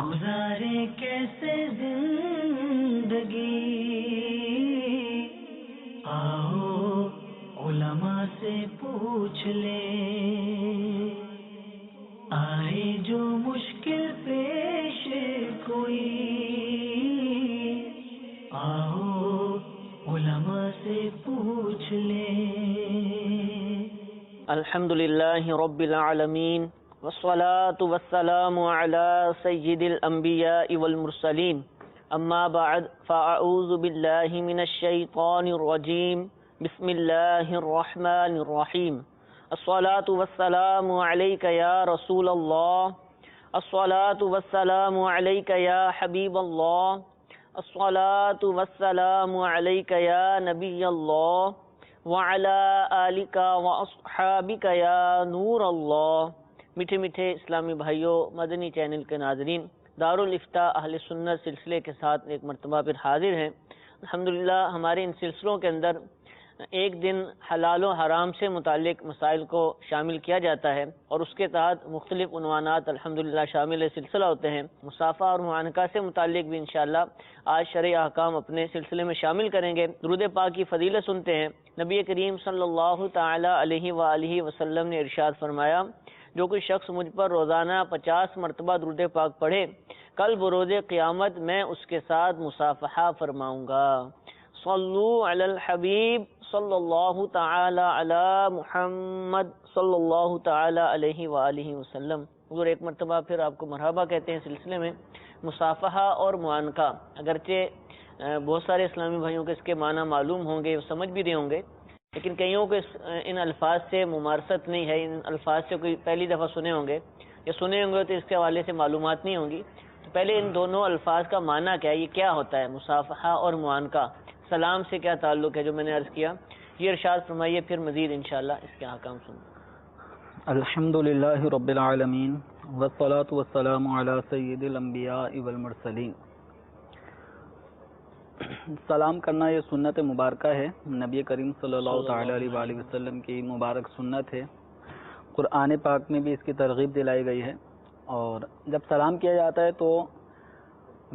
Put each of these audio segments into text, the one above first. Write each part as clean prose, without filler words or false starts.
گزارے کیسے زندگی، آؤ علماء سے پوچھ لیں، آئے جو مشکل پیش کوئی، آؤ علماء سے پوچھ لیں۔ الحمدللہ رب العالمین والصلاة والسلام علی سید الانبیاء والمرسلین، اما بعد فاعوذ باللہ من الشیطان الرجیم، بسم اللہ الرحمن الرحیم۔ الصلاة والسلام علیک یا رسول اللہ، الصلاة والسلام علیک یا حبیب اللہ، الصلاة والسلام علیک یا نبی اللہ، وعلی آلک واصحابک یا نور اللہ۔ میٹھے میٹھے اسلامی بھائیوں، مدنی چینل کے ناظرین، دارالافتاء اہل سنت سلسلے کے ساتھ ایک مرتبہ پھر حاضر ہیں۔ الحمدللہ ہمارے ان سلسلوں کے اندر ایک دن حلال و حرام سے متعلق مسائل کو شامل کیا جاتا ہے، اور اس کے تحت مختلف عنوانات الحمدللہ شامل سلسلہ ہوتے ہیں۔ مصافحہ اور معانقہ سے متعلق بھی انشاءاللہ آج شرعی احکام اپنے سلسلے میں شامل کریں گے۔ درود پاک کی فضیلت سنتے ہیں۔ نبی کریم صلی اللہ تعالی علیہ وآلہ وسلم نے ارشاد فرمایا، جو کوئی شخص مجھ پر روزانہ 50 مرتبہ درود پاک پڑھے، کل بروز قیامت میں اس کے ساتھ مصافحہ فرماؤں گا۔ صلو علی الحبیب صلی اللہ تعالی علی محمد صلی اللہ تعالی علیہ وآلہ وسلم۔ حضور ایک مرتبہ پھر آپ کو مرحبا کہتے ہیں سلسلے میں مصافحہ اور معانقہ۔ اگرچہ بہت سارے اسلامی بھائیوں کو اس کے معنی معلوم ہوں گے، وہ سمجھ بھی رہے ہوں گے، لیکن کئیوں کو ان الفاظ سے ممارست نہیں ہے، ان الفاظ سے کوئی پہلی دفعہ سنے ہوں گے یا سنے ہوں گے تو اس کے حوالے سے معلومات نہیں ہوں گی۔ تو پہلے ان دونوں الفاظ کا معنی کیا ہے، یہ کیا ہوتا ہے مصافحہ اور معانقہ، سلام سے کیا تعلق ہے جو میں نے عرض کیا، یہ ارشاد فرمائیے، پھر مزید انشاءاللہ اس کے احکام سنیں۔ الحمدللہ رب العالمین والصلاة والسلام علی سید الانبیاء والمرسلین۔ سلام کرنا یہ سنت مبارکہ ہے، نبی کریم صلی اللہ تعالی علیہ وآلہ وسلم کی مبارک سنت ہے۔ قرآن پاک میں بھی اس کی ترغیب دلائی گئی ہے، اور جب سلام کیا جاتا ہے تو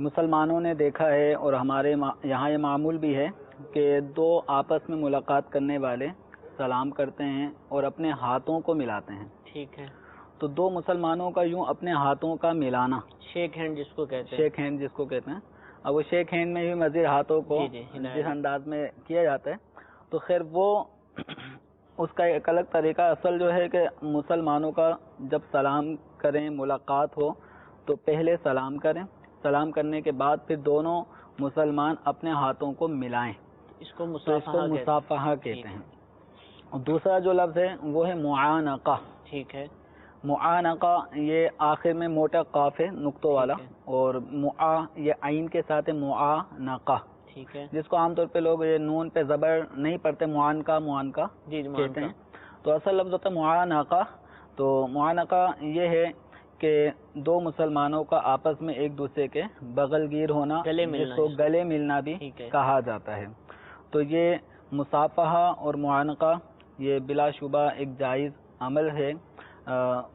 مسلمانوں نے دیکھا ہے، اور ہمارے یہاں یہ معمول بھی ہے کہ دو آپس میں ملاقات کرنے والے سلام کرتے ہیں اور اپنے ہاتھوں کو ملاتے ہیں۔ ٹھیک ہے، تو دو مسلمانوں کا یوں اپنے ہاتھوں کا ملانا، شیک ہینڈ جس کو کہتے ہیں، شیک ہینڈ جس کو کہتے ہیں، اب وہ شیک ہینڈ میں بھی مزید ہاتھوں کو جس انداز میں کیا جاتا ہے، تو خیر وہ اس کا ایک الگ طریقہ، اصل جو ہے کہ مسلمانوں کا جب سلام کریں، ملاقات ہو تو پہلے سلام کریں، سلام کرنے کے بعد پھر دونوں مسلمان اپنے ہاتھوں کو ملائیں، اس کو مصافحہ کہتے ہیں۔ اور دوسرا جو لفظ ہے وہ ہے معانقہ۔ ٹھیک ہے، معانقہ یہ آخر میں موٹا قاف ہے نقطوں والا، اور یہ عین کے ساتھ ہے معانقہ، ٹھیک ہے، جس کو عام طور پہ لوگ یہ نون پہ زبر نہیں پڑھتے، معانقہ کہتے ہیں، تو اصل لفظ ہوتا ہے معانقہ۔ تو معانقہ یہ ہے کہ دو مسلمانوں کا آپس میں ایک دوسرے کے بغل گیر ہونا، جس کو گلے ملنا بھی کہا جاتا ہے۔ تو یہ مصافحہ اور معانقہ یہ بلا شبہ ایک جائز عمل ہے،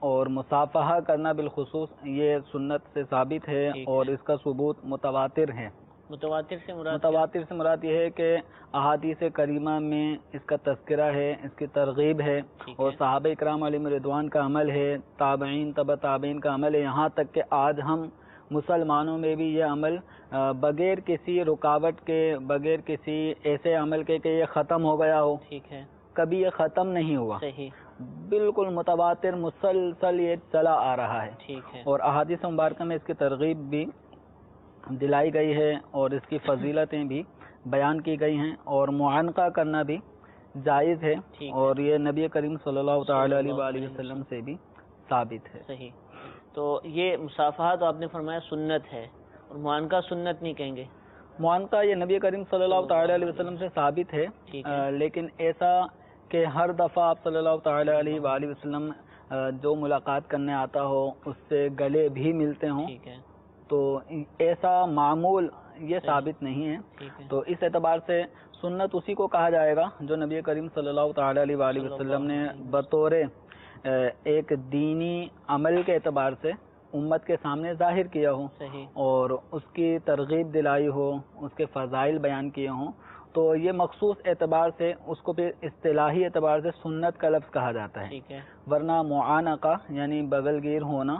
اور مصافحہ کرنا بالخصوص یہ سنت سے ثابت ہے، اور اس کا ثبوت متواتر ہے۔ متواتر سے مراد یہ ہے کہ احادیث کریمہ میں اس کا تذکرہ ہے، اس کی ترغیب ہے، اور صحابہ اکرام علیہم رضوان کا عمل ہے، تابعین تبع تابعین کا عمل ہے، یہاں تک کہ آج ہم مسلمانوں میں بھی یہ عمل بغیر کسی رکاوٹ کے، بغیر کسی ایسے عمل کے کہ یہ ختم ہو گیا ہو، ٹھیک ہے، کبھی یہ ختم نہیں ہوا، بالکل متواتر مسلسل یہ چلا آ رہا ہے، ٹھیک ہے، اور احادیث مبارکہ میں اس کی ترغیب بھی دلائی گئی ہے، اور اس کی فضیلتیں بھی بیان کی گئی ہیں، اور معانقہ کرنا بھی جائز ہے، اور یہ نبی کریم صلی اللہ تعالی علیہ وآلہ وسلم سے بھی ثابت ہے۔ صحیح، تو یہ مصافحہ تو آپ نے فرمایا سنت ہے، اور معانقہ سنت نہیں کہیں گے؟ معانقہ یہ نبی کریم صلی اللہ تعالی علیہ وسلم سے ثابت ہے، لیکن ایسا کہ ہر دفعہ آپ صلی اللہ تعالی علیہ وآلہ وسلم جو ملاقات کرنے آتا ہو اس سے گلے بھی ملتے ہوں، تو ایسا معمول یہ ثابت نہیں ہے، تو اس اعتبار سے سنت اسی کو کہا جائے گا جو نبی کریم صلی اللہ تعالی علیہ وآلہ وسلم نے بطور ایک دینی عمل کے اعتبار سے امت کے سامنے ظاہر کیا ہو صحیح. اور اس کی ترغیب دلائی ہو، اس کے فضائل بیان کیے ہوں، تو یہ مخصوص اعتبار سے اس کو پھر اصطلاحی اعتبار سے سنت کا لفظ کہا جاتا ہے. ٹھیک ہے. ورنہ معانقہ یعنی بغل گیر ہونا،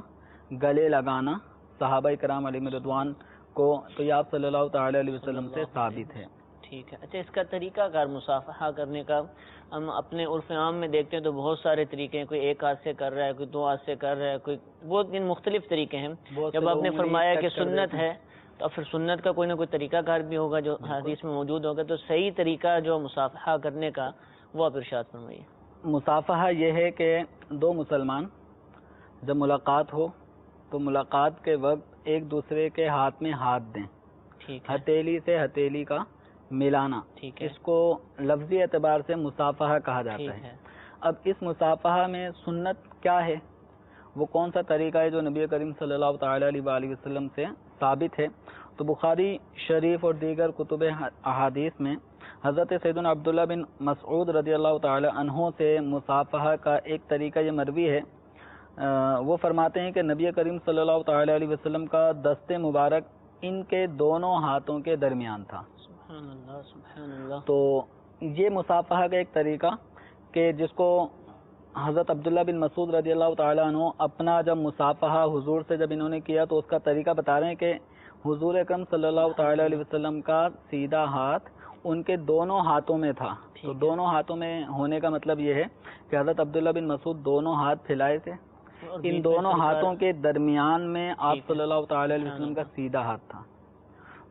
گلے لگانا صحابہ کرام علیہ رضوان کو تو یہ آپ صلی اللہ تعالی علیہ وسلم سے ثابت ہے. ٹھیک ہے. اچھا، اس کا طریقہ کار مصافحہ کرنے کا ہم اپنے عرف عام میں دیکھتے ہیں تو بہت سارے طریقے ہیں. کوئی ایک ہاتھ سے کر رہا ہے، کوئی دو ہاتھ سے کر رہا ہے، کوئی بہت مختلف طریقے ہیں. جب آپ نے فرمایا کہ سنت ہے تو پھر سنت کا کوئی نہ کوئی طریقہ کار بھی ہوگا جو حدیث میں موجود ہوگا. تو صحیح طریقہ جو مصافحہ کرنے کا وہ آپ ارشاد فرمائیے. مصافحہ یہ ہے کہ دو مسلمان جب ملاقات ہو تو ملاقات کے وقت ایک دوسرے کے ہاتھ میں ہاتھ دیں. ٹھیک ہے. ہتھیلی سے ہتھیلی کا ملانا، ٹھیک ہے. اس کو لفظی اعتبار سے مصافحہ کہا جاتا ہے. اب اس مصافحہ میں سنت کیا ہے، وہ کون سا طریقہ ہے جو نبی کریم صلی اللہ تعالی علیہ وآلہ وسلم سے ثابت ہے. تو بخاری شریف اور دیگر کتب احادیث میں حضرت سیدنا عبداللہ بن مسعود رضی اللہ تعالی عنہ سے مصافحہ کا ایک طریقہ یہ مروی ہے. وہ فرماتے ہیں کہ نبی کریم صلی اللہ تعالی علیہ وسلم کا دست مبارک ان کے دونوں ہاتھوں کے درمیان تھا. سبحان اللہ، سبحان اللہ. تو یہ مصافحہ کا ایک طریقہ کہ جس کو حضرت عبداللہ بن مسعود رضی اللہ تعالیٰ عنہ اپنا جب مصافحہ حضور سے جب انہوں نے کیا تو اس کا طریقہ بتا رہے ہیں کہ حضور اکرم صلی اللہ تعالیٰ علیہ وسلم کا سیدھا ہاتھ ان کے دونوں ہاتھوں میں تھا. تو دونوں ہاتھوں میں ہونے کا مطلب یہ ہے کہ حضرت عبداللہ بن مسعود دونوں ہاتھ پھیلائے تھے، ان دونوں ہاتھوں کے درمیان میں آپ صلی اللہ تعالی علیہ وسلم کا سیدھا ہاتھ تھا.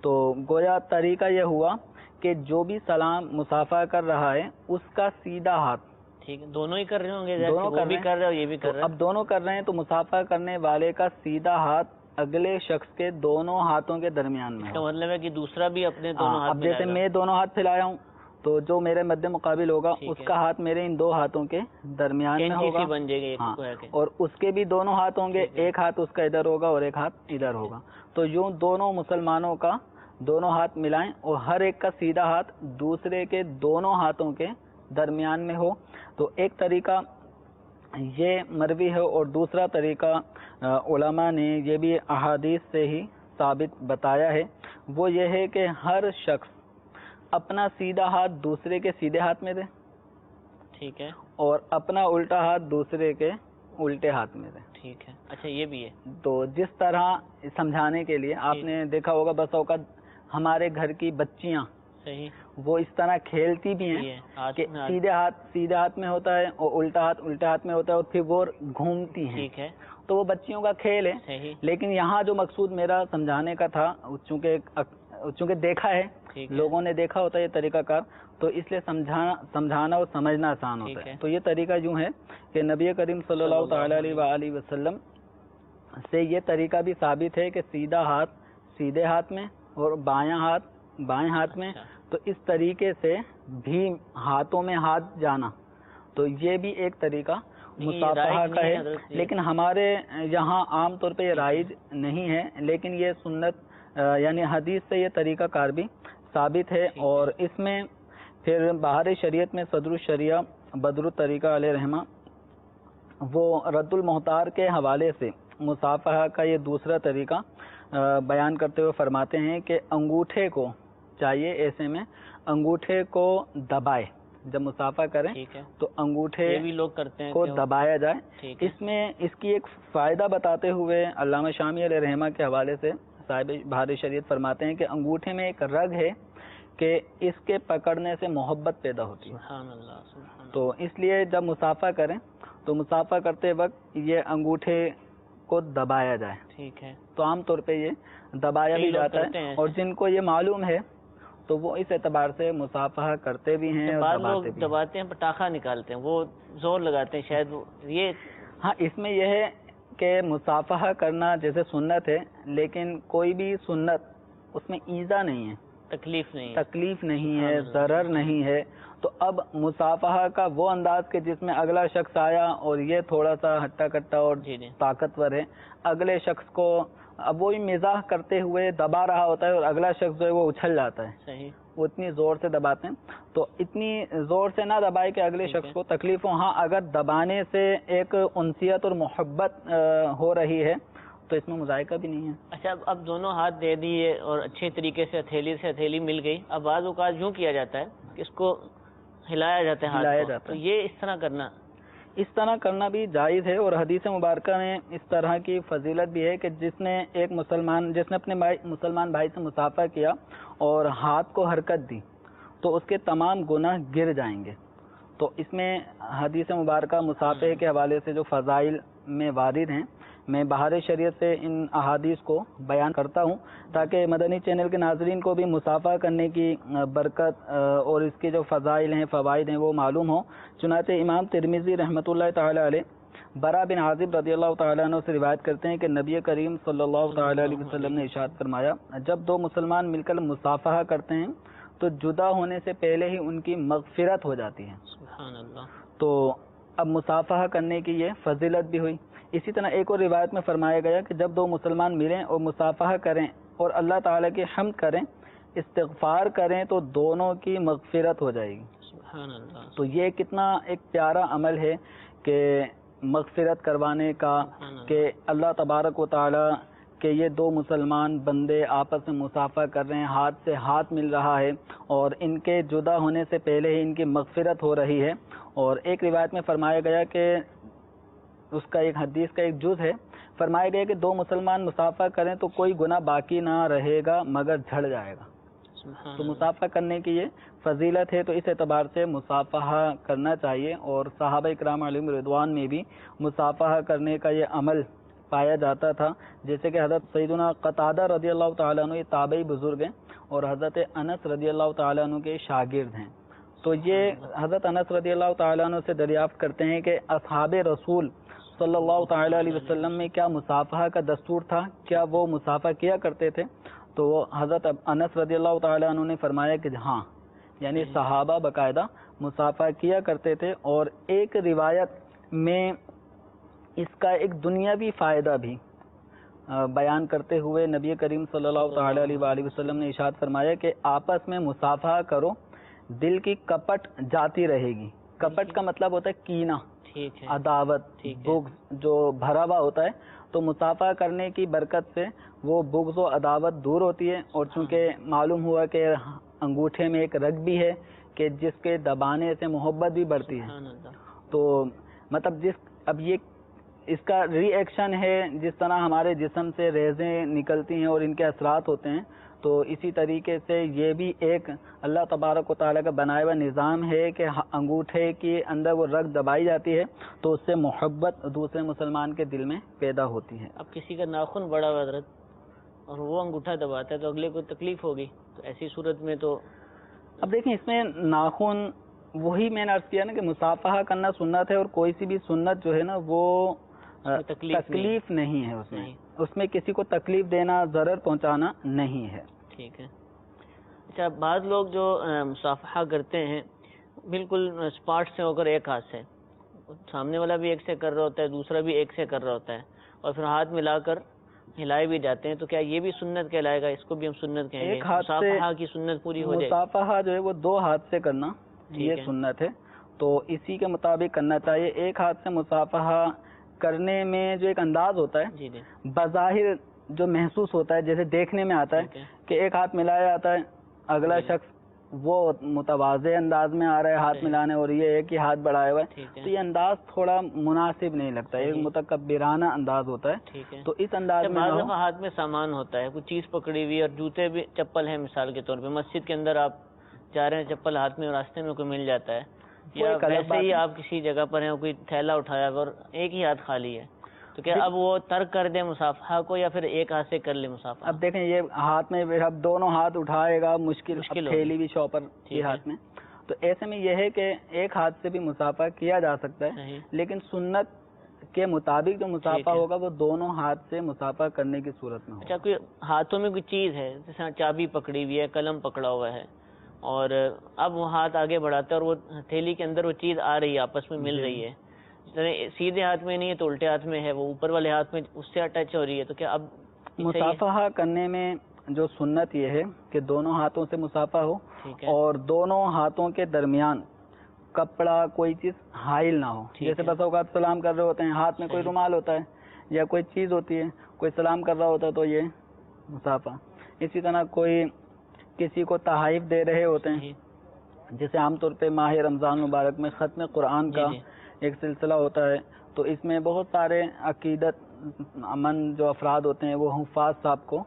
تو گویا طریقہ یہ ہوا کہ جو بھی سلام مصافحہ کر رہا ہے اس کا سیدھا ہاتھ. ٹھیک ہے. دونوں ہی کر رہے ہوں گے، دونوں وہ بھی کر رہے ہیں اور یہ بھی کر رہے ہیں. اب دونوں کر رہے ہیں تو مصافحہ کرنے والے کا سیدھا ہاتھ اگلے شخص کے دونوں ہاتھوں کے درمیان میں. اس کا مطلب ہے کہ دوسرا بھی اپنے دونوں ہاتھ. اب جیسے میں دونوں ہاتھ پھیلایا ہوں تو جو میرے مد مقابل ہوگا اس کا ہاتھ میرے ان دو ہاتھوں کے درمیان میں ہوگا بن جائے گا. اور اس کے بھی دونوں ہاتھ ہوں گے، ایک ہاتھ اس کا ادھر ہوگا اور ایک ہاتھ ادھر ہوگا. تو یوں دونوں مسلمانوں کا دونوں ہاتھ ملائیں اور ہر ایک کا سیدھا ہاتھ دوسرے کے دونوں ہاتھوں کے درمیان میں ہو. تو ایک طریقہ یہ مروی ہے اور دوسرا طریقہ علماء نے یہ بھی احادیث سے ہی ثابت بتایا ہے. وہ یہ ہے کہ ہر شخص اپنا سیدھا ہاتھ دوسرے کے سیدھے ہاتھ میں دے. ٹھیک ہے. اور اپنا الٹا ہاتھ دوسرے کے الٹے ہاتھ میں دے. ٹھیک ہے. اچھا، یہ بھی ہے. تو جس طرح سمجھانے کے لیے آپ نے دیکھا ہوگا بس اوقات ہمارے گھر کی بچیاں صحیح وہ اس طرح کھیلتی بھی ہیں کہ سیدھے ہاتھ میں ہوتا ہے اور الٹا ہاتھ الٹے ہاتھ میں ہوتا ہے اور پھر وہ گھومتی ہیں. ٹھیک ہے. تو وہ بچیوں کا کھیل ہے. صحیح. لیکن یہاں جو مقصود میرا سمجھانے کا تھا، چونکہ دیکھا ہے لوگوں نے دیکھا ہوتا ہے یہ طریقہ کار، تو اس لیے سمجھانا اور سمجھنا آسان ہوتا ہے. تو یہ طریقہ یوں ہے کہ نبی کریم صلی اللہ تعالی علیہ وآلہ وسلم سے یہ طریقہ بھی ثابت ہے کہ سیدھا ہاتھ سیدھے ہاتھ میں اور بایاں ہاتھ بائیں ہاتھ میں. تو اس طریقے سے بھی ہاتھوں میں ہاتھ جانا تو یہ بھی ایک طریقہ مصافحہ کا ہے. لیکن ہمارے یہاں عام طور پہ یہ رائج نہیں ہے، لیکن یہ سنت یعنی حدیث سے یہ طریقہ کار بھی ثابت ہے. اور اس میں پھر بہار شریعت میں صدر الشریعہ بدر الطریقہ علیہ رحمہ وہ رد المحتار کے حوالے سے مصافحہ کا یہ دوسرا طریقہ بیان کرتے ہوئے فرماتے ہیں کہ انگوٹھے کو چاہیے ایسے میں انگوٹھے کو دبائے. جب مصافحہ کریں تو انگوٹھے بھی لوگ کرتے ہیں کو دبایا جائے. اس میں اس کی ایک فائدہ بتاتے ہوئے علامہ شامی علیہ رحمہ کے حوالے سے صاحب بہار شریعت فرماتے ہیں کہ انگوٹھے میں ایک رگ ہے کہ اس کے پکڑنے سے محبت پیدا ہوتی ہے. سبحان اللہ، سبحان اللہ. تو اس لیے جب مصافحہ کریں تو مصافحہ کرتے وقت یہ انگوٹھے کو دبایا جائے. ٹھیک ہے. تو عام طور پہ یہ دبایا بھی جاتا ہے اور جن کو یہ معلوم ہے تو وہ اس اعتبار سے مصافحہ کرتے بھی ہیں. بعض لوگ دباتے ہیں پٹاخہ نکالتے ہیں، وہ زور لگاتے ہیں شاید یہ. ہاں، اس میں یہ ہے کہ مصافحہ کرنا جیسے سنت ہے، لیکن کوئی بھی سنت اس میں ایذا نہیں ہے، تکلیف نہیں ہے، ضرر نہیں ہے. تو اب مصافحہ کا وہ انداز کہ جس میں اگلا شخص آیا اور یہ تھوڑا سا ہٹا کٹا اور طاقتور ہے، اگلے شخص کو اب وہی مزاح کرتے ہوئے دبا رہا ہوتا ہے اور اگلا شخص جو ہے وہ اچھل جاتا ہے. صحیح. وہ اتنی زور سے دباتے ہیں تو اتنی زور سے نہ دبائے کہ اگلے شخص کو تکلیف ہو. ہاں، اگر دبانے سے ایک انسیت اور محبت ہو رہی ہے تو اس میں مذائقہ بھی نہیں ہے۔ اچھا، اب دونوں ہاتھ دے دیے اور اچھے طریقے سے ہتھیلی مل گئی، اب بعض اوقات یوں کیا جاتا ہے کہ اس کو ہلایا جاتا ہے، ہلایا جاتا ہے، تو یہ اس طرح کرنا بھی جائز ہے، اور حدیث مبارکہ میں اس طرح کی فضیلت بھی ہے کہ جس نے اپنے مسلمان بھائی سے مصافحہ کیا اور ہاتھ کو حرکت دی تو اس کے تمام گناہ گر جائیں گے۔ تو اس میں حدیث مبارکہ مصافحے کے حوالے سے جو فضائل میں وارد ہیں، میں بہار شریعت سے ان احادیث کو بیان کرتا ہوں تاکہ مدنی چینل کے ناظرین کو بھی مصافحہ کرنے کی برکت اور اس کے جو فضائل ہیں، فوائد ہیں، وہ معلوم ہو۔ چنانچہ امام ترمذی رحمۃ اللہ تعالی علیہ برا بن عازب رضی اللہ تعالیٰ عنہ سے روایت کرتے ہیں کہ نبی کریم صلی اللہ تعالی علیہ وسلم نے ارشاد فرمایا، جب دو مسلمان مل کر مصافحہ کرتے ہیں تو جدا ہونے سے پہلے ہی ان کی مغفرت ہو جاتی ہے۔ سبحان اللہ۔ تو اب مصافحہ کرنے کی یہ فضیلت بھی ہوئی۔ اسی طرح ایک اور روایت میں فرمایا گیا کہ جب دو مسلمان ملیں اور مصافحہ کریں اور اللہ تعالیٰ کی حمد کریں، استغفار کریں تو دونوں کی مغفرت ہو جائے گی۔ سبحان اللہ۔ تو یہ کتنا ایک پیارا عمل ہے کہ مغفرت کروانے کا، کہ اللہ تبارک و تعالیٰ کہ یہ دو مسلمان بندے آپس میں مصافحہ کر رہے ہیں، ہاتھ سے ہاتھ مل رہا ہے اور ان کے جدا ہونے سے پہلے ہی ان کی مغفرت ہو رہی ہے۔ اور ایک روایت میں فرمایا گیا کہ اس کا ایک حدیث کا ایک جز ہے، فرمایا گیا کہ دو مسلمان مصافحہ کریں تو کوئی گناہ باقی نہ رہے گا مگر جھڑ جائے گا۔ تو مصافحہ کرنے کی یہ فضیلت ہے، تو اس اعتبار سے مصافحہ کرنا چاہیے، اور صحابہ اکرام علیہم رضوان میں بھی مصافحہ کرنے کا یہ عمل پایا جاتا تھا، جیسے کہ حضرت سیدنا قتادہ رضی اللہ تعالیٰ عنہ یہ تابعی بزرگ ہیں اور حضرت انس رضی اللہ تعالیٰ عنہ کے شاگرد ہیں۔ تو یہ حضرت انس رضی اللہ تعالیٰ عنہ سے دریافت کرتے ہیں کہ اصحاب رسول صلی اللہ تعالیٰ علیہ وسلم میں کیا مصافحہ کا دستور تھا، کیا وہ مصافحہ کیا کرتے تھے؟ تو وہ حضرت انس رضی اللہ تعالیٰ عنہ نے فرمایا کہ ہاں، یعنی صحابہ باقاعدہ مصافحہ کیا کرتے تھے۔ اور ایک روایت میں اس کا ایک دنیاوی فائدہ بھی بیان کرتے ہوئے نبی کریم صلی اللہ تعالیٰ علیہ وآلہ وسلم نے ارشاد فرمایا کہ آپس میں مصافحہ کرو، دل کی کپٹ جاتی رہے گی۔ کپٹ کا مطلب ہوتا ہے کینہ، عداوت، بغض جو بھرا ہوا ہوتا ہے، تو مصافحہ کرنے کی برکت سے وہ بغض و عداوت دور ہوتی ہے۔ اور چونکہ معلوم ہوا کہ انگوٹھے میں ایک رگ بھی ہے کہ جس کے دبانے سے محبت بھی بڑھتی ہے، تو مطلب اب یہ اس کا ری ایکشن ہے، جس طرح ہمارے جسم سے ریزیں نکلتی ہیں اور ان کے اثرات ہوتے ہیں، تو اسی طریقے سے یہ بھی ایک اللہ تبارک و تعالیٰ کا بنایا ہوا نظام ہے کہ انگوٹھے کے اندر وہ رگ دبائی جاتی ہے تو اس سے محبت دوسرے مسلمان کے دل میں پیدا ہوتی ہے۔ اب کسی کا ناخن بڑا ہوا حضرت اور وہ انگوٹھا دباتا ہے تو اگلے کو تکلیف ہوگی، تو ایسی صورت میں تو اب دیکھیں اس میں ناخن، وہی میں نے عرض کیا نا کہ مصافحہ کرنا سنت ہے، اور کوئی سی بھی سنت جو ہے نا وہ تکلیف نہیں ہے، اس میں کسی کو تکلیف دینا، ضرر پہنچانا نہیں ہے۔ ٹھیک ہے۔ اچھا، بعض لوگ جو مصافحہ کرتے ہیں بالکل اسپاٹ سے ہو کر ایک ہاتھ سے، سامنے والا بھی ایک سے کر رہا ہوتا ہے، دوسرا بھی ایک سے کر رہا ہوتا ہے، اور پھر ہاتھ ملا کر ہلائے بھی جاتے ہیں، تو کیا یہ بھی سنت کہلائے گا؟ اس کو بھی ہم سنت کہیں گے؟ ایک ہاتھ سے مصافحہ کی سنت پوری ہو جائے؟ مصافحہ جو ہے وہ دو ہاتھ سے کرنا یہ سنت ہے، تو اسی کے مطابق کرنا چاہیے۔ ایک ہاتھ سے مصافحہ کرنے میں جو ایک انداز ہوتا ہے بظاہر جو محسوس ہوتا ہے، جیسے دیکھنے میں آتا ہے کہ ایک ہاتھ ملایا جاتا ہے، اگلا شخص وہ متواضع انداز میں آ رہا ہے ہاتھ ملانے، اور یہ ایک ہی ہاتھ بڑھایا ہوا ہے، تو یہ انداز تھوڑا مناسب نہیں لگتا، ایک متکبرانہ انداز ہوتا ہے۔ تو اس انداز میں ہاتھ میں سامان ہوتا ہے، کوئی چیز پکڑی ہوئی، اور جوتے بھی، چپل ہے مثال کے طور پہ، مسجد کے اندر آپ جا رہے ہیں، چپل ہاتھ میں، راستے میں کوئی مل جاتا ہے، یا ویسے ہی آپ کسی جگہ پر ہیں، کوئی تھیلا اٹھایا اور ایک ہی ہاتھ خالی ہے، تو کیا اب وہ ترک کر دیں مصافحہ کو، یا پھر ایک ہاتھ سے کر لیں مصافحہ؟ اب دیکھیں یہ ہاتھ میں اب دونوں ہاتھ اٹھائے گا، مشکل تھیلی بھی شاپر کے ہاتھ میں، تو ایسے میں یہ ہے کہ ایک ہاتھ سے بھی مصافحہ کیا جا سکتا ہے، لیکن سنت کے مطابق جو مصافحہ ہوگا وہ دونوں ہاتھ سے مصافحہ کرنے کی صورت میں ہوگا۔ اچھا، کوئی ہاتھوں میں کوئی چیز ہے، جیسے چابی پکڑی ہوئی ہے، قلم پکڑا ہوا ہے، اور اب وہ ہاتھ آگے بڑھاتا ہے اور وہ تھیلی کے اندر وہ چیز آ رہی ہے، آپس میں مل رہی ہے، سیدھے ہاتھ میں نہیں ہے تو الٹے ہاتھ میں ہے، وہ اوپر والے ہاتھ میں اس سے اٹیچ ہو رہی ہے، تو کیا اب مصافحہ کرنے میں جو سنت یہ ہے کہ دونوں ہاتھوں سے مصافحہ ہو، اور دونوں ہاتھوں کے درمیان کپڑا کوئی چیز حائل نہ ہو، جیسے بس اوقات سلام کر رہے ہوتے ہیں، ہاتھ میں کوئی رومال ہوتا ہے یا کوئی چیز ہوتی ہے، کوئی سلام کر رہا ہوتا ہے تو یہ مصافحہ. اسی طرح کوئی کسی کو تحائف دے رہے ہوتے ہیں، جیسے عام طور پہ ماہ رمضان مبارک میں ختم قرآن کا ایک سلسلہ ہوتا ہے، تو اس میں بہت سارے عقیدت من جو افراد ہوتے ہیں وہ حفاظ صاحب کو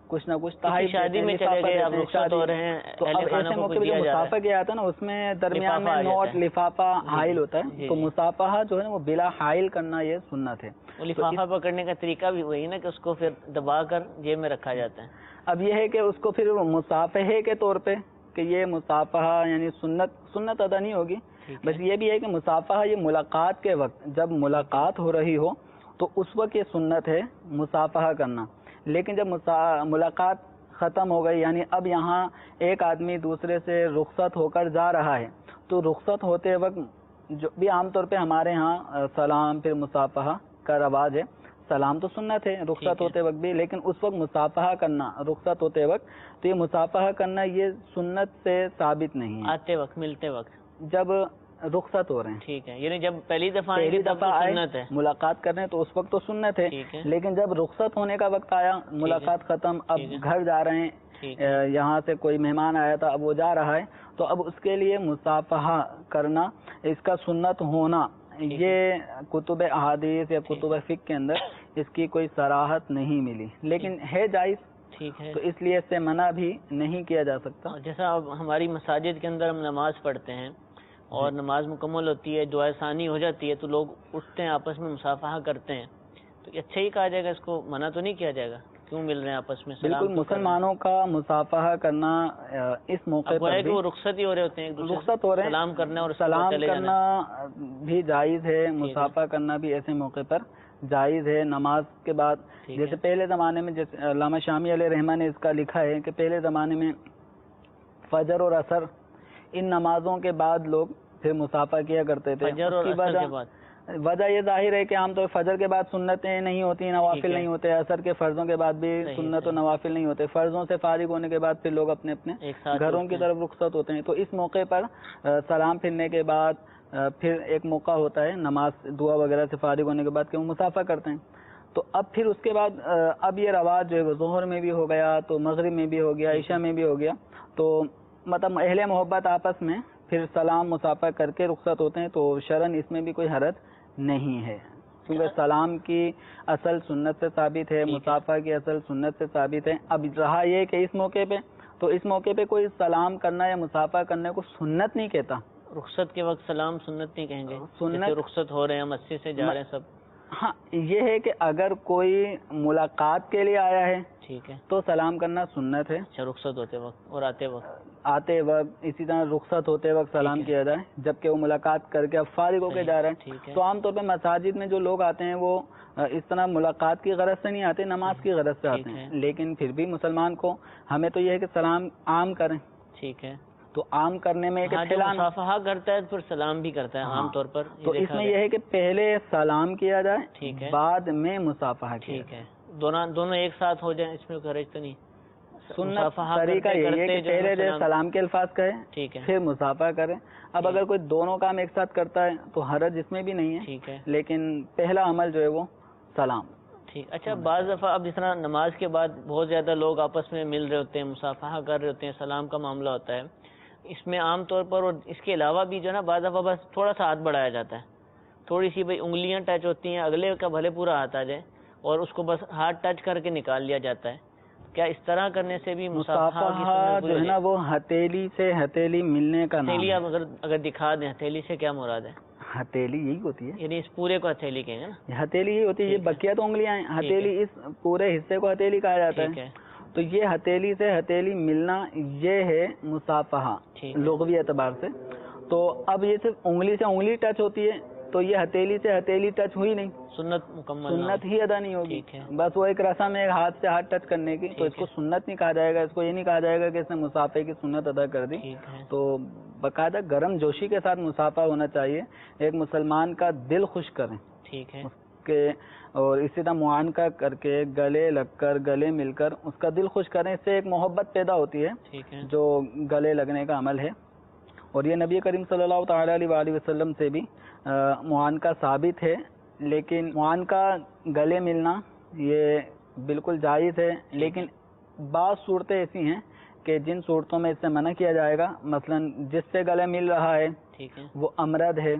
کچھ نہ کچھ تحائف شادی میں چلے گئے، اب رخصت ہو رہے ہیں، تو اب ایسے موقع پہ جو مصافحہ کیا جاتا ہے نا، اس میں درمیان میں نوٹ لفافہ حائل ہوتا ہے، تو مصافحہ جو ہے نا وہ بلا حائل کرنا یہ سنت ہے. لفافہ پکڑنے کا طریقہ بھی وہی نا کہ اس کو پھر دبا کر جیب میں رکھا جاتا ہے. اب یہ ہے کہ اس کو پھر مصافحے کے طور پہ کہ یہ مصافحہ یعنی سنت ادا نہیں ہوگی، بس یہ بھی ہے کہ مصافحہ یہ ملاقات کے وقت جب ملاقات ہو رہی ہو تو اس وقت یہ سنت ہے مصافحہ کرنا. لیکن جب ملاقات ختم ہو گئی، یعنی اب یہاں ایک آدمی دوسرے سے رخصت ہو کر جا رہا ہے، تو رخصت ہوتے وقت جو بھی عام طور پہ ہمارے ہاں سلام پھر مصافحہ کا رواج ہے. سلام تو سنت ہے رخصت ہوتے وقت بھی، لیکن اس وقت مصافحہ کرنا رخصت ہوتے وقت، تو یہ مصافحہ کرنا یہ سنت سے ثابت نہیں ہے. آتے وقت، ملتے وقت، جب رخصت ہو رہے ہیں، ٹھیک ہے، یعنی جب پہلی دفعہ آئے ملاقات کرنے ہیں تو اس وقت تو سنت ہے، لیکن جب رخصت ہونے کا وقت آیا، ملاقات ختم، اب گھر جا رہے ہیں، یہاں سے کوئی مہمان آیا تھا اب وہ جا رہا ہے، تو اب اس کے لیے مصافحہ کرنا، اس کا سنت ہونا، یہ کتب احادیث یا کتب فقہ کے اندر اس کی کوئی صراحت نہیں ملی، لیکن ہے جائز، ٹھیک ہے، تو اس لیے اس سے منع بھی نہیں کیا جا سکتا. جیسا اب ہماری مساجد کے اندر ہم نماز پڑھتے ہیں اور نماز مکمل ہوتی ہے، دعائے ثانی ہو جاتی ہے، تو لوگ اٹھتے ہیں آپس میں مصافحہ کرتے ہیں، تو اچھا ہی کہا جائے گا، اس کو منع تو نہیں کیا جائے گا؟ کیوں مل رہے ہیں آپس میں؟ بالکل، مسلمانوں کا مصافحہ کرنا اس موقع پر بھی وہ رخصت ہی ہو رہے ہوتے ہیں، رخصت ہو رہے ہیں، سلام کرنا اور سلام کرنا بھی جائز ہے، مصافحہ کرنا بھی ایسے موقع پر جائز ہے. نماز کے بعد جیسے پہلے زمانے میں، جیسے علامہ شامی علیہ رحمہ نے اس کا لکھا ہے کہ پہلے زمانے میں فجر اور عصر ان نمازوں کے بعد لوگ پھر مصافحہ کیا کرتے تھے. وجہ یہ ظاہر ہے کہ عام طور فجر کے بعد سنتیں نہیں ہوتی، نوافل نہیں ہوتے، عصر کے فرضوں کے بعد بھی سنت و نوافل نہیں ہوتے، فرضوں سے فارغ ہونے کے بعد پھر لوگ اپنے اپنے گھروں کی طرف رخصت ہوتے ہیں. تو اس موقع پر سلام پھرنے کے بعد پھر ایک موقع ہوتا ہے نماز دعا وغیرہ سے فارغ ہونے کے بعد کہ وہ مصافحہ کرتے ہیں. تو اب پھر اس کے بعد اب یہ رواج جو ہے وہ ظہر میں بھی ہو گیا، تو مغرب میں بھی ہو گیا، عشاء میں بھی ہو گیا. تو مطلب اہل محبت آپس میں پھر سلام مصافحہ کر کے رخصت ہوتے ہیں، تو شرعاً اس میں بھی کوئی حرج نہیں ہے، کیونکہ سلام کی اصل سنت سے ثابت ہے، مصافحہ کی اصل سنت سے ثابت ہے. اب رہا یہ کہ اس موقع پہ، تو اس موقع پہ کوئی سلام کرنا یا مصافحہ کرنے کو سنت نہیں کہتا. رخصت کے وقت سلام سنت نہیں کہیں گے، سنت رخصت ہو رہے ہیں، مسجد سے جا رہے ہیں سب. ہاں، یہ ہے کہ اگر کوئی ملاقات کے لیے آیا ہے، ٹھیک ہے، تو سلام کرنا سنت ہے. اچھا، رخصت ہوتے وقت اور آتے وقت اسی طرح رخصت ہوتے وقت سلام کیا جائے، جبکہ وہ ملاقات کر کے اب فارغ ہو کے جا رہے ہیں. تو عام طور پہ مساجد میں جو لوگ آتے ہیں وہ اس طرح ملاقات کی غرض سے نہیں آتے، نماز کی غرض سے آتے ہیں. لیکن پھر بھی مسلمان کو ہمیں تو یہ ہے کہ سلام عام کریں. ٹھیک ہے، تو عام کرنے میں مصافحہ کرتا ہے پھر سلام بھی کرتا ہے عام طور پر. تو اس میں یہ ہے کہ پہلے سلام کیا جائے، ٹھیک ہے، بعد میں مصافحہ کیا. ٹھیک ہے، دونوں ایک ساتھ ہو جائیں، اس میں کوئی حرج تو نہیں. سنت طریقہ یہ ہے کہ پہلے جو سلام کے الفاظ کہے، ٹھیک ہے، پھر مصافحہ کرے. اب اگر کوئی دونوں کام ایک ساتھ کرتا ہے تو حرج اس میں بھی نہیں ہے، ٹھیک ہے، لیکن پہلا عمل جو ہے وہ سلام. ٹھیک. اچھا، بعض دفعہ اب جس طرح نماز کے بعد بہت زیادہ لوگ آپس میں مل رہے ہوتے ہیں، مصافحہ کر رہے ہوتے ہیں، سلام کا معاملہ ہوتا ہے، اس میں عام طور پر اور اس کے علاوہ بھی جو ہے نا بعض دفعہ بس تھوڑا سا ہاتھ بڑھایا جاتا ہے، تھوڑی سی بھائی انگلیاں ٹچ ہوتی ہیں، اگلے کا بھلے پورا ہاتھ آ جائے اور اس کو بس ہاتھ ٹچ کر کے نکال لیا جاتا ہے. کیا اس طرح کرنے سے بھی مصافحہ جو ہے نا وہ ہتھیلی سے ہتھیلی ملنے کا نام ہے؟ ہتھیلی آپ اگر دکھا دیں، ہتھیلی سے کیا مراد ہے؟ ہتھیلی یہی ہوتی ہے، یعنی اس پورے کو ہتھیلی کہیں گے نا؟ ہتھیلی یہی ہوتی ہے، یہ بقیہ تو انگلیاں ہیں، ہتھیلی اس پورے حصے کو ہتھیلی کہا جاتا ہے. تو یہ ہتھیلی سے ہتھیلی ملنا یہ ہے مصافحہ لغوی اعتبار سے. تو اب یہ صرف انگلی سے انگلی ٹچ ہوتی ہے تو یہ ہتھیلی سے ہتھیلی ٹچ ہوئی نہیں، سنت مکمل، سنت ہی ادا نہیں ہوگی. بس وہ ایک رسم ہے ہاتھ سے ہاتھ ٹچ کرنے کی، تو اس کو سنت نہیں کہا جائے گا. اس کو یہ نہیں کہا جائے گا کہ اس نے مصافحے کی سنت ادا کر دی. تو باقاعدہ گرم جوشی کے ساتھ مصافحہ ہونا چاہیے، ایک مسلمان کا دل خوش کریں، ٹھیک ہے، کہ اور اسی طرح معانقہ کر کے گلے لگ کر گلے مل کر اس کا دل خوش کریں. اس سے ایک محبت پیدا ہوتی ہے جو گلے لگنے کا عمل ہے. اور یہ نبی کریم صلی اللہ تعالی علیہ وآلہ وسلم سے بھی معانقہ ثابت ہے. لیکن معانقہ گلے ملنا یہ بالکل جائز ہے، لیکن بعض صورتیں ایسی ہیں کہ جن صورتوں میں اس سے منع کیا جائے گا، مثلا جس سے گلے مل رہا ہے ٹھیک ہے، وہ امرد ہے،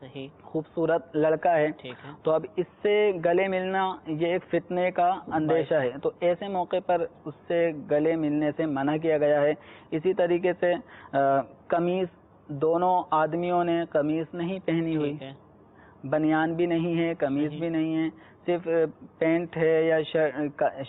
صحیح، خوبصورت لڑکا ہے، ٹھیک ہے، تو اب اس سے گلے ملنا یہ ایک فتنے کا اندیشہ ہے، تو ایسے موقع پر اس سے گلے ملنے سے منع کیا گیا ہے۔ اسی طریقے سے قمیص، دونوں آدمیوں نے قمیص نہیں پہنی ہوئی، ٹھیک ہے، بنیان بھی نہیں ہے، قمیص بھی نہیں ہے، صرف پینٹ ہے یا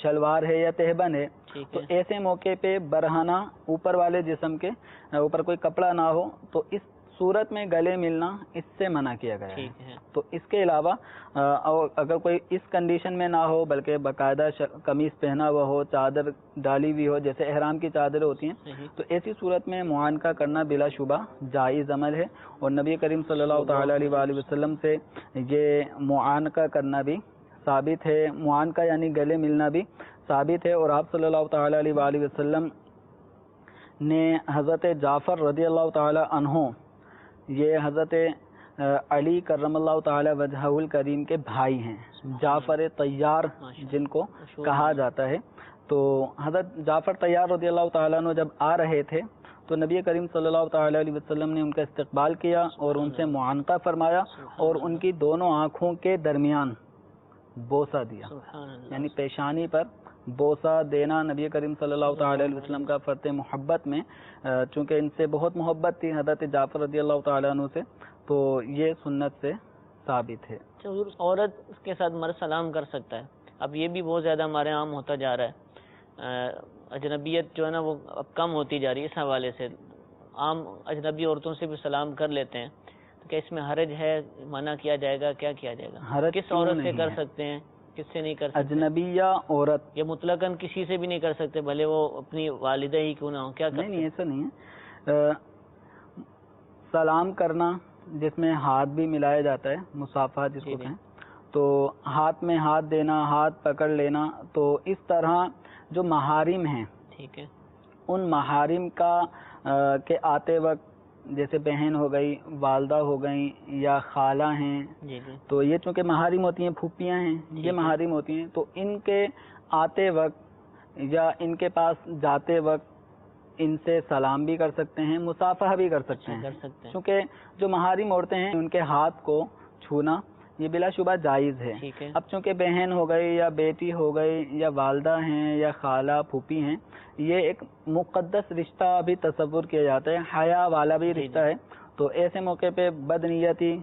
شلوار ہے یا تہبند ہے، ٹھیک تو ہے، ایسے موقع پہ برہنہ اوپر والے جسم کے اوپر کوئی کپڑا نہ ہو، تو اس صورت میں گلے ملنا اس سے منع کیا گیا ہے۔ ٹھیک ہے، تو اس کے علاوہ اگر کوئی اس کنڈیشن میں نہ ہو بلکہ باقاعدہ قمیص پہنا ہوا ہو، چادر ڈالی ہوئی ہو، جیسے احرام کی چادریں ہوتی ہیں، صحیح، تو ایسی صورت میں معانقہ کرنا بلا شبہ جائز عمل ہے، اور نبی کریم صلی اللہ تعالی علیہ وآلہ وسلم سے یہ معانقہ کرنا بھی ثابت ہے، معانقہ یعنی گلے ملنا بھی ثابت ہے، اور آپ صلی اللہ تعالی علیہ وآلہ وسلم نے حضرت جعفر رضی اللہ تعالی عنہ، یہ حضرت علی کرم اللہ تعالی وجہہ الکریم کے بھائی ہیں، جعفر طیار جن کو کہا جاتا ہے، تو حضرت جعفر طیار رضی اللہ تعالیٰ عنہ جب آ رہے تھے تو نبی کریم صلی اللہ تعالی علیہ وسلم نے ان کا استقبال کیا اور ان سے معانقہ فرمایا، اور ان کی دونوں آنکھوں کے درمیان بوسہ دیا، یعنی پیشانی پر بوسہ دینا نبی کریم صلی اللہ تعالی علیہ وسلم کا فرط محبت میں، چونکہ ان سے بہت محبت تھی حضرت جعفر رضی اللہ تعالیٰ عنہ سے، تو یہ سنت سے ثابت ہے۔ حضور عورت اس کے ساتھ مرد سلام کر سکتا ہے؟ اب یہ بھی بہت زیادہ ہمارے عام ہوتا جا رہا ہے، اجنبیت جو ہے نا وہ اب کم ہوتی جا رہی ہے، اس حوالے سے عام اجنبی عورتوں سے بھی سلام کر لیتے ہیں، تو کیا اس میں حرج ہے؟ منع کیا جائے گا؟ کیا کیا جائے گا؟ کس عورت سے کر سکتے ہیں، کس سے نہیں کر سکتے؟ اجنبیہ عورت یا مطلقاً کسی سے بھی نہیں کر سکتے، بھلے وہ اپنی والدہ ہی کیوں نہ ہو؟ کیا نہیں، ایسا نہیں ہے۔ سلام کرنا جس میں ہاتھ بھی ملایا جاتا ہے، مصافحہ جس کو کہیں، تو ہاتھ میں ہاتھ دینا، ہاتھ پکڑ لینا، تو اس طرح جو محارم ہیں، ٹھیک ہے، ان محارم کا کے آتے وقت، جیسے بہن ہو گئی، والدہ ہو گئیں یا خالہ ہیں، جی جی، تو یہ چونکہ محارم ہوتی ہیں، پھوپھیاں ہیں، یہ محارم ہوتی ہیں، تو ان کے آتے وقت یا ان کے پاس جاتے وقت ان سے سلام بھی کر سکتے ہیں، مصافحہ بھی کر سکتے ہیں، چونکہ جو محارم عورتیں ہیں ان کے ہاتھ کو چھونا یہ بلا شبہ جائز ہے۔ اب چونکہ بہن ہو گئی یا بیٹی ہو گئی یا والدہ ہیں یا خالہ پھوپھی ہیں، یہ ایک مقدس رشتہ بھی تصور کیا جاتا ہے، حیا والا بھی رشتہ ہے، تو ایسے موقع پہ بدنیتی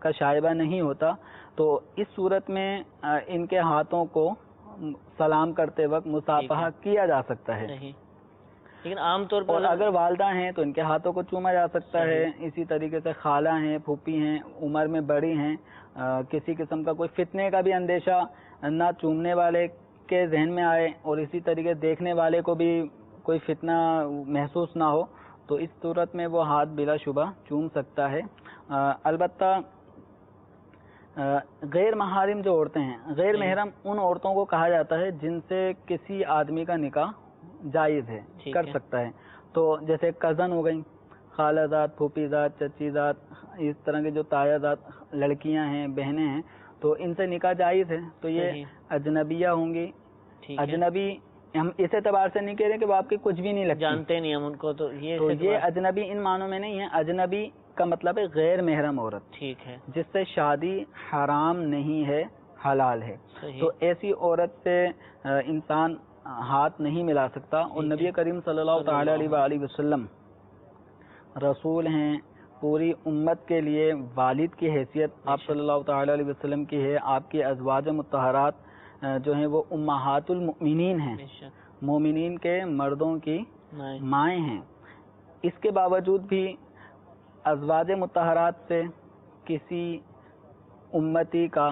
کا شائبہ نہیں ہوتا، تو اس صورت میں ان کے ہاتھوں کو سلام کرتے وقت مصافحہ کیا جا سکتا ہے، لیکن عام طور پر اگر والدہ ہیں تو ان کے ہاتھوں کو چوما جا سکتا ہے، اسی طریقے سے خالہ ہیں، پھوپھی ہیں، عمر میں بڑی ہیں، کسی قسم کا کوئی فتنے کا بھی اندیشہ نہ چومنے والے کے ذہن میں آئے اور اسی طریقے دیکھنے والے کو بھی کوئی فتنہ محسوس نہ ہو، تو اس صورت میں وہ ہاتھ بلا شبہ چوم سکتا ہے۔ البتہ غیر محارم جو عورتیں ہیں، غیر محرم ان عورتوں کو کہا جاتا ہے جن سے کسی آدمی کا نکاح جائز ہے، کر سکتا ہے، تو جیسے کزن ہو گئیں، خالہ زاد، پھوپھی زاد، چچی زاد، اس طرح کے جو تایا زاد لڑکیاں ہیں، بہنیں ہیں، تو ان سے نکاح جائز ہے، تو یہ اجنبیہ ہوں گی۔ اجنبی ہم اس اعتبار سے نہیں کہہ رہے کہ وہ آپ کے کچھ بھی نہیں لگتی، جانتے نہیں ہم ان کو، تو یہ اجنبی ان معنوں میں نہیں ہے، اجنبی کا مطلب ہے غیر محرم عورت، ٹھیک ہے، جس سے شادی حرام نہیں ہے، حلال ہے، تو ایسی عورت سے انسان ہاتھ نہیں ملا سکتا، اور نبی کریم صلی اللہ تعالی علیہ وآلہ وسلم رسول ہیں، پوری امت کے لیے والد کی حیثیت آپ صلی اللہ تعالی علیہ وسلم کی ہے، آپ کی ازواج مطہرات جو ہیں وہ امہات المؤمنین ہیں، مومنین کے مردوں کی مائیں ہیں، اس کے باوجود بھی ازواج مطہرات سے کسی امتی کا،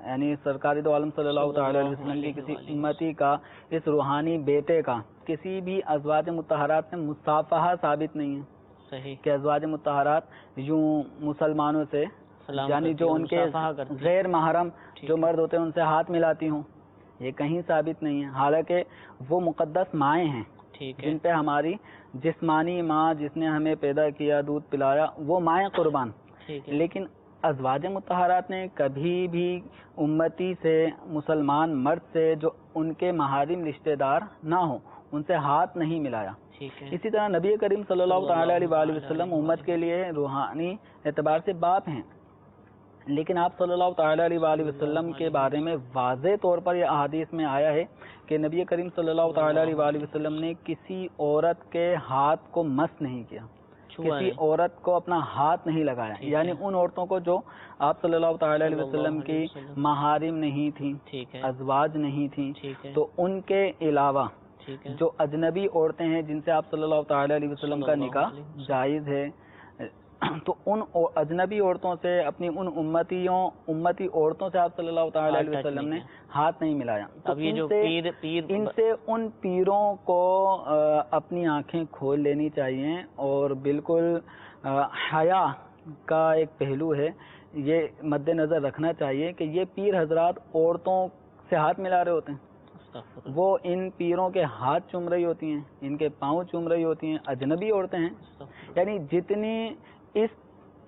یعنی سرکار دو عالم صلی اللہ تعالی علیہ وسلم کی کسی امتی کا، اس روحانی بیٹے کا کسی بھی ازواج مطہرات سے مصافحہ ثابت نہیں ہے، صحیح کہ ازواج مطہرات یوں مسلمانوں سے، یعنی جو ان کے غیر محرم جو مرد ہوتے ہیں ان سے ہاتھ ملاتی ہوں، یہ کہیں ثابت نہیں ہے، حالانکہ وہ مقدس مائیں ہیں جن پہ ہماری جسمانی ماں جس نے ہمیں پیدا کیا، دودھ پلایا، وہ مائیں قربان، لیکن ازواج مطہرات نے کبھی بھی امتی سے، مسلمان مرد سے جو ان کے محارم رشتہ دار نہ ہوں، ان سے ہاتھ نہیں ملایا. اسی طرح نبی کریم صلی اللہ تعالی علیہ وآلہ وسلم امت کے لیے روحانی اعتبار سے باپ ہیں، لیکن آپ صلی اللہ تعالی علیہ وآلہ وسلم کے بارے میں واضح طور پر یہ احادیث میں آیا ہے کہ نبی کریم صلی اللہ تعالی علیہ وآلہ وسلم نے کسی عورت کے ہاتھ کو مس نہیں کیا، کسی عورت کو اپنا ہاتھ نہیں لگایا، یعنی ان عورتوں کو جو آپ صلی اللہ تعالی علیہ وسلم کی محارم نہیں تھیں، ازواج نہیں تھیں، تو ان کے علاوہ جو اجنبی عورتیں ہیں جن سے آپ صلی اللہ تعالی علیہ وسلم کا نکاح جائز ہے، تو ان اجنبی عورتوں سے، اپنی ان امتی عورتوں سے آپ صلی اللہ تعالی علیہ وسلم نے ہاتھ نہیں ملایا. اب ان سے ان پیروں کو اپنی آنکھیں کھول لینی چاہیے، اور بالکل حیا کا ایک پہلو ہے، یہ مد نظر رکھنا چاہیے کہ یہ پیر حضرات عورتوں سے ہاتھ ملا رہے ہوتے ہیں، وہ ان پیروں کے ہاتھ چوم رہی ہوتی ہیں، ان کے پاؤں چوم رہی ہوتی ہیں، اجنبی عورتیں ہیں. یعنی جتنی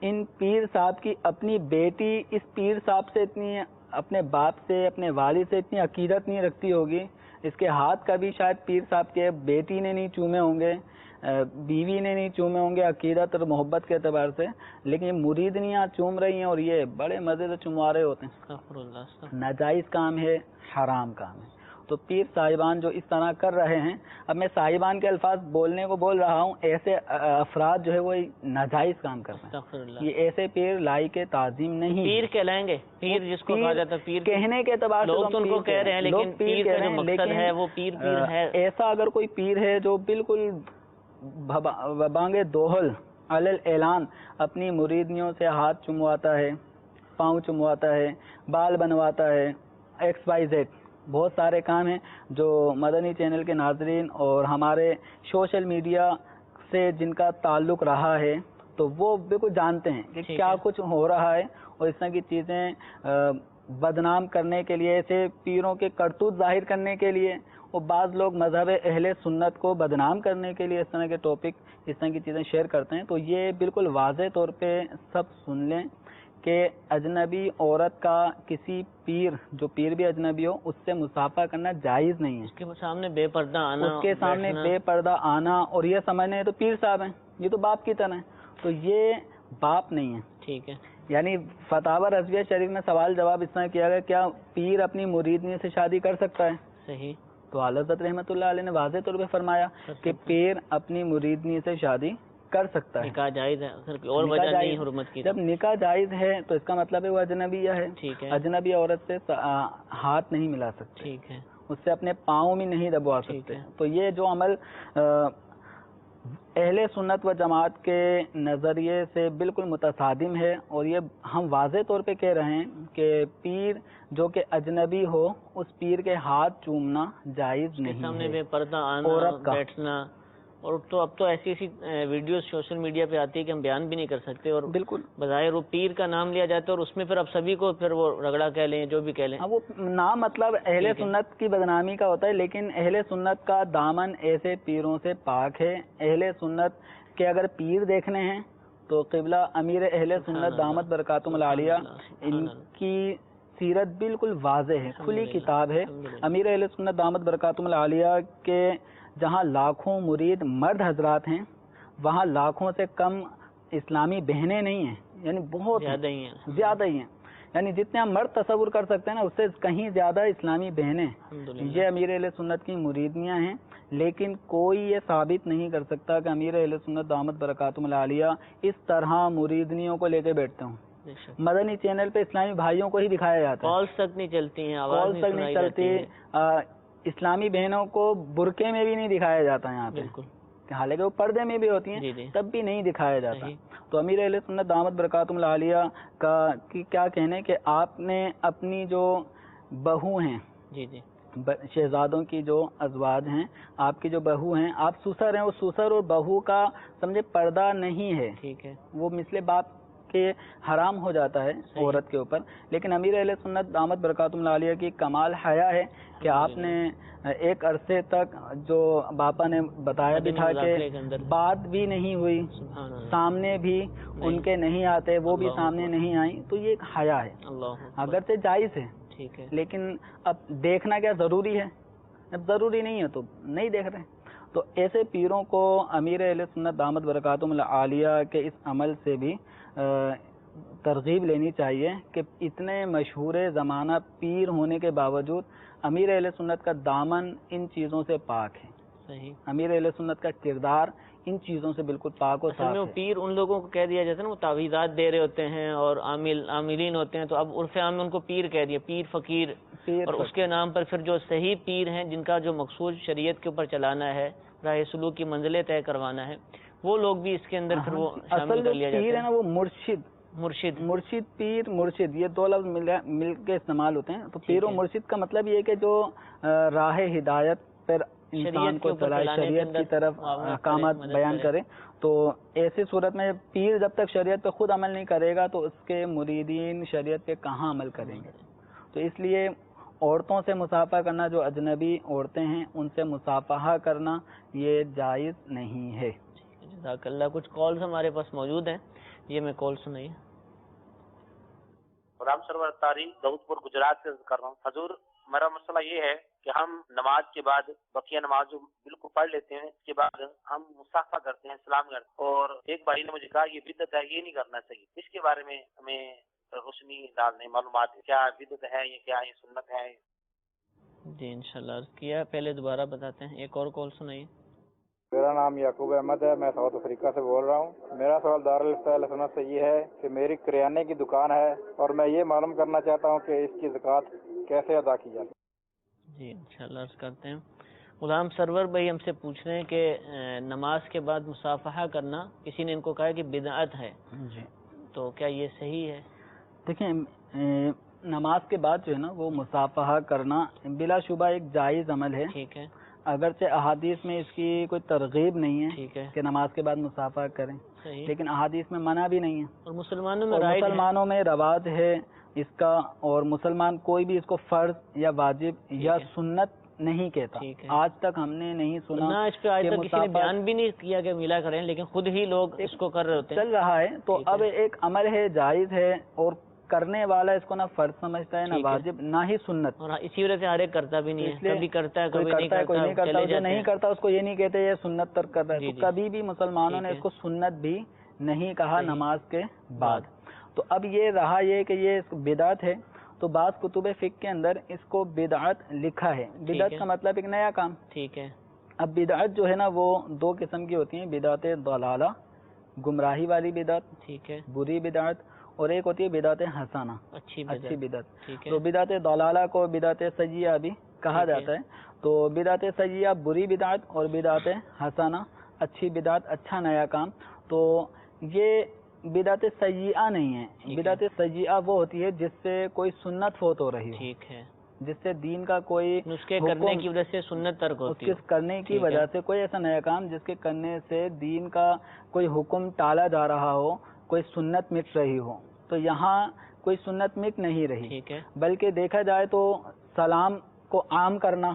ان پیر صاحب کی اپنی بیٹی اس پیر صاحب سے اتنی، اپنے باپ سے، اپنے والد سے اتنی عقیدت نہیں رکھتی ہوگی، اس کے ہاتھ کبھی شاید پیر صاحب کے بیٹی نے نہیں چومے ہوں گے، بیوی نے نہیں چومے ہوں گے عقیدت اور محبت کے اعتبار سے، لیکن یہ مریدنیاں چوم رہی ہیں اور یہ بڑے مزے سے چموا رہے ہوتے ہیں. ناجائز کام ہے، حرام کام ہے. تو پیر صاحبان جو اس طرح کر رہے ہیں، اب میں صاحبان کے الفاظ بولنے کو بول رہا ہوں، ایسے افراد جو ہے وہ ناجائز کام کر رہے ہیں. یہ ایسے پیر لائق تعظیم نہیں، پیر کہلائیں گے، پیر جس کو کہا جاتا ہے پیر کہنے کے اعتبار سے لوگ ان کو کہہ رہے ہیں، لیکن پیر کا جو مقصد ہے وہ پیر ہے. ایسا اگر کوئی پیر ہے جو بالکل بانگے دوہل علل اعلان اپنی مریدنیوں سے ہاتھ چمواتا ہے، پاؤں چمواتا ہے، بال بنواتا ہے، ایکس وائی زیڈ، بہت سارے کام ہیں جو مدنی چینل کے ناظرین اور ہمارے سوشل میڈیا سے جن کا تعلق رہا ہے تو وہ بالکل جانتے ہیں کہ کیا کچھ ہو رہا ہے، اور اس طرح کی چیزیں بدنام کرنے کے لیے، ایسے پیروں کے کرتوت ظاہر کرنے کے لیے، اور بعض لوگ مذہب اہل سنت کو بدنام کرنے کے لیے اس طرح کے ٹاپک، اس طرح کی چیزیں شیئر کرتے ہیں. تو یہ بالکل واضح طور پہ سب سن لیں کہ اجنبی عورت کا کسی پیر، جو پیر بھی اجنبی ہو، اس سے مصافحہ کرنا جائز نہیں ہے. اس کے سامنے بے پردہ آنا، اس کے سامنے بے پردہ آنا، اور یہ سمجھنے ہیں تو پیر صاحب ہیں، یہ تو باپ کی طرح ہیں، تو یہ باپ نہیں ہے. ٹھیک ہے. یعنی فتاوی رضویہ شریف میں سوال جواب اس طرح کیا گیا، کیا پیر اپنی مریدنی سے شادی کر سکتا ہے؟ صحیح. تو اعلی حضرت رحمۃ اللہ علیہ نے واضح طور پہ فرمایا کہ پیر اپنی مریدنی سے شادی کر سکتا ہے. نکاح جائز ہے، اور وجہ نہیں حرمت کی. جب نکاح جائز ہے تو اس کا مطلب ہے وہ اجنبیہ ہے. ٹھیک ہے. اجنبی عورت سے ہاتھ نہیں ملا سکتے. ٹھیک ہے. اس سے اپنے پاؤں بھی نہیں دبوا سکتے. تو یہ جو عمل اہل سنت و جماعت کے نظریے سے بالکل متصادم ہے، اور یہ ہم واضح طور پہ کہہ رہے ہیں کہ پیر جو کہ اجنبی ہو، اس پیر کے ہاتھ چومنا جائز نہیں ہے. سامنے بے پردہ آنا، بیٹھنا، اور تو اب تو ایسی ویڈیوز سوشل میڈیا پہ آتی ہے کہ ہم بیان بھی نہیں کر سکتے، اور بالکل بظاہر وہ پیر کا نام لیا جاتا ہے، اور اس میں پھر اب سبھی کو پھر وہ رگڑا کہہ لیں، جو بھی کہہ لیں. وہ نام مطلب اہل سنت کی بدنامی کا ہوتا ہے، لیکن اہل سنت کا دامن ایسے پیروں سے پاک ہے. اہل سنت کے اگر پیر دیکھنے ہیں تو قبلہ امیر اہل سنت دامت برکاتہم العالیہ، ان کی سیرت بالکل واضح ہے، کھلی کتاب ہے. امیر اہل سنت دامت برکاتہم العالیہ کے جہاں لاکھوں مرید مرد حضرات ہیں، وہاں لاکھوں سے کم اسلامی بہنیں نہیں ہیں، یعنی بہت زیادہ ہی ہیں. یعنی جتنے ہم مرد تصور کر سکتے ہیں نا، اس سے کہیں زیادہ اسلامی بہنیں یہ امیر اہل سنت کی مریدیاں ہیں. لیکن کوئی یہ ثابت نہیں کر سکتا کہ امیر اہل سنت دامت برکاتہم العالیہ اس طرح مریدنیوں کو لے کے بیٹھتے ہوں. مدنی چینل پہ اسلامی بھائیوں کو ہی دکھایا جاتا ہے، کالز تک نہیں چلتی ہیں، کالز تک نہیں چلتی. اسلامی بہنوں کو برقعے میں بھی نہیں دکھایا جاتا یہاں پہ، حالانکہ وہ پردے میں بھی ہوتی ہیں، تب بھی نہیں دکھایا جاتا. تو امیر اہل سنت دامت برکاتہم العالیہ کا کیا کہنے کہ آپ نے اپنی جو بہو ہیں، شہزادوں کی جو ازواج ہیں، آپ کی جو بہو ہیں، آپ سسر ہیں، وہ سسر اور بہو کا سمجھے پردہ نہیں ہے. ٹھیک ہے. وہ مثل باپ کہ حرام ہو جاتا ہے عورت کے اوپر، لیکن امیر اہل سنت دامت برکاتہم العالیہ کی کمال حیا ہے کہ آپ نے ایک عرصے تک جو باپا نے بتایا بھی تھا کہ بات بھی نہیں ہوئی، سامنے بھی ان کے نہیں آتے، وہ بھی سامنے نہیں آئیں، تو یہ ایک حیا ہے، اگرچہ جائز ہے لیکن اب دیکھنا کیا ضروری ہے؟ اب ضروری نہیں ہے تو نہیں دیکھ رہے. تو ایسے پیروں کو امیر اہل سنت دامت برکاتہم العالیہ کے اس عمل سے بھی ترغیب لینی چاہیے کہ اتنے مشہور زمانہ پیر ہونے کے باوجود امیر اہل سنت کا دامن ان چیزوں سے پاک ہے. صحیح. امیر اہل سنت کا کردار ان چیزوں سے بالکل پاک و صاف ہے. پیر ان لوگوں کو کہہ دیا جاتا ہے نا، وہ تعویذات دے رہے ہوتے ہیں اور عاملین ہوتے ہیں، تو اب عرف عام میں ان کو پیر کہہ دیا، پیر فقیر، اور اس کے نام پر پھر جو صحیح پیر ہیں جن کا جو مقصود شریعت کے اوپر چلانا ہے، راہ سلوک کی منزلیں طے کروانا ہے، وہ لوگ بھی اس کے اندر پھر وہ شامل کر لیا جاتا ہے. پیر ہے نا وہ مرشد پیر مرشد، یہ دو لفظ مل کے استعمال ہوتے ہیں. تو پیر و مرشد کا مطلب یہ ہے کہ جو راہ ہدایت پر انسان کو چلائے، شریعت کی طرف احکامات بیان کرے. تو ایسی صورت میں پیر جب تک شریعت پہ خود عمل نہیں کرے گا تو اس کے مریدین شریعت پہ کہاں عمل کریں گے؟ تو اس لیے عورتوں سے مصافحہ کرنا، جو اجنبی عورتیں ہیں ان سے مصافحہ کرنا یہ جائز نہیں ہے. جزاک اللہ. کچھ کالز ہمارے پاس موجود ہیں، یہ میں کال سنائیے. غلام سرور تاری داؤد پور گجرات سے کر رہا ہوں. حضور میرا مسئلہ یہ ہے کہ ہم نماز کے بعد بقیہ نماز جو بالکل پڑھ لیتے ہیں، اس کے بعد ہم مصافحہ کرتے ہیں، سلام کرتے ہیں، اور ایک بھائی نے مجھے کہا یہ بدعت ہے، یہ نہیں کرنا چاہیے. اس کے بارے میں ہمیں روشنی ڈالنے معلومات ہے، کیا بدعت ہے یہ، کیا یہ سنت ہے؟ جی انشاءاللہ عرض کیا. پہلے دوبارہ بتاتے ہیں. ایک اور کال سنائیے. میرا نام یعقوب احمد ہے، میں ساؤتھ افریقہ سے بول رہا ہوں. میرا سوال دارالفتہ سنت سے یہ ہے کہ میری کریانے کی دکان ہے اور میں یہ معلوم کرنا چاہتا ہوں کہ اس کی زکوٰۃ کیسے ادا کی جاتی ہے. جی انشاءاللہ عرض کرتے ہیں. غلام سرور بھائی ہم سے پوچھ رہے ہیں کہ نماز کے بعد مصافحہ کرنا کسی نے ان کو کہا کہ بدعت ہے، جی تو کیا یہ صحیح ہے؟ دیکھیں، نماز کے بعد جو ہے نا وہ مصافحہ کرنا بلا شبہ ایک جائز عمل ہے. ٹھیک ہے. اگرچہ احادیث میں اس کی کوئی ترغیب نہیں ہے. ٹھیک ہے کہ نماز کے بعد مصافحہ کریں، لیکن احادیث میں منع بھی نہیں ہے، اور مسلمانوں میں رواج ہے اس کا، اور مسلمان کوئی بھی اس کو فرض یا واجب یا سنت نہیں کہتا. آج تک ہم نے نہیں سنا اس پہ آج تک کسی نے بیان بھی نہیں کیا کہ ملا کریں، لیکن خود ہی لوگ اس کو کر رہے ہوتے ہیں، چل رہا ہے. تو اب ایک عمل ہے، جائز ہے، اور کرنے والا اس کو نہ فرض سمجھتا ہے، نہ واجب، نہ ہی سنت، اور اسی وجہ سے ہر ایک کرتا بھی نہیں ہے. کبھی کرتا ہے، کبھی نہیں کرتا. کوئی نہیں کرتا. جو نہیں کرتا اس کو یہ نہیں کہتے یہ سنت ترک کر رہا ہے. تو کبھی بھی مسلمانوں نے اس کو سنت بھی نہیں کہا نماز کے بعد. تو اب یہ رہا یہ کہ یہ بدعت ہے، تو بعض کتب فقہ کے اندر اس کو بدعت لکھا ہے. بدعت کا مطلب ایک نیا کام. ٹھیک ہے. اب بدعت جو ہے نا وہ دو قسم کی ہوتی ہیں، بدعت ضلالہ، گمراہی والی بدعت، ٹھیک ہے، بری بدعت، اور ایک ہوتی ہے بدعت حسنہ، اچھی بدعت. ٹھیک ہے. تو بدعت ضلالہ کو بدعت سیئہ بھی کہا جاتا ہے. تو بدعت سیئہ بری بدعت اور بدعت حسنہ اچھی بدعت، اچھا نیا کام. تو یہ بدعت سیئہ نہیں ہے. بدعت سیئہ وہ ہوتی ہے جس سے کوئی سنت فوت ہو رہی ہے، ٹھیک ہے، جس سے دین کا کوئی نسخے کرنے کی وجہ سے سنت ترک ہوتی ہے، کرنے کی وجہ سے کوئی ایسا نیا کام جس کے کرنے سے دین کا کوئی حکم ٹالا جا رہا ہو، کوئی سنت مٹ رہی ہو. تو یہاں کوئی سنت مٹ نہیں رہی، ٹھیک ہے، بلکہ دیکھا جائے تو سلام کو عام کرنا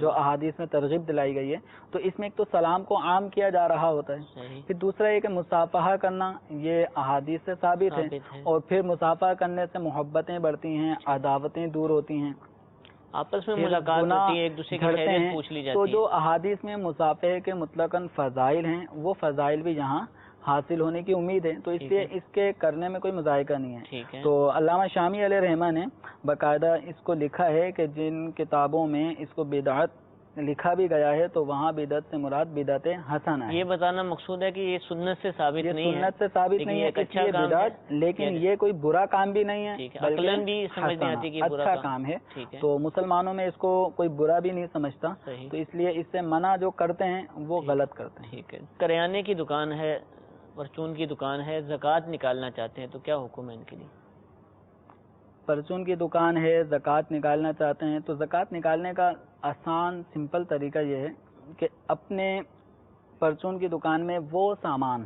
جو احادیث میں ترغیب دلائی گئی ہے، تو اس میں ایک تو سلام کو عام کیا جا رہا ہوتا ہے. پھر دوسرا یہ کہ مصافحہ کرنا یہ احادیث سے ثابت ہے، اور پھر مصافحہ کرنے سے محبتیں بڑھتی ہیں، عداوتیں دور ہوتی ہیں، آپس میں ملاقات ہوتی ہے، ایک دوسرے کی خیریت پوچھ لی جاتی ہے. تو جو احادیث میں مصافحے کے مطلقاً فضائل ہیں وہ فضائل بھی یہاں حاصل ہونے کی امید ہے. تو اس لیے اس کے کرنے میں کوئی مذائقہ نہیں ہے. تو علامہ شامی علیہ رحمہ نے باقاعدہ اس کو لکھا ہے کہ جن کتابوں میں اس کو بدعت لکھا بھی گیا ہے تو وہاں بدعت سے مراد بدعت حسنہ ہے. یہ بتانا مقصود ہے کہ یہ سنت سے ثابت نہیں ہے، سنت سے ثابت نہیں ہے کہ یہ بدعت، لیکن یہ کوئی برا کام بھی نہیں ہے، عقلاً بھی سمجھ نہیں آتی کہ اچھا کام ہے. تو مسلمانوں میں اس کو کوئی برا بھی نہیں سمجھتا، تو اس لیے اس سے منع جو کرتے ہیں وہ غلط کرتے ہیں. ٹھیک ہے. کریانے کی دکان ہے، پرچون کی دکان ہے، زکوٰۃ نکالنا چاہتے ہیں تو کیا حکم ہے ان کے لیے؟ پرچون کی دکان ہے، زکوٰۃ نکالنا چاہتے ہیں تو زکوٰۃ نکالنے کا آسان سمپل طریقہ یہ ہے کہ اپنے پرچون کی دکان میں وہ سامان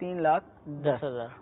3,10,000।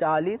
40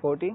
40।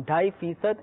2.5%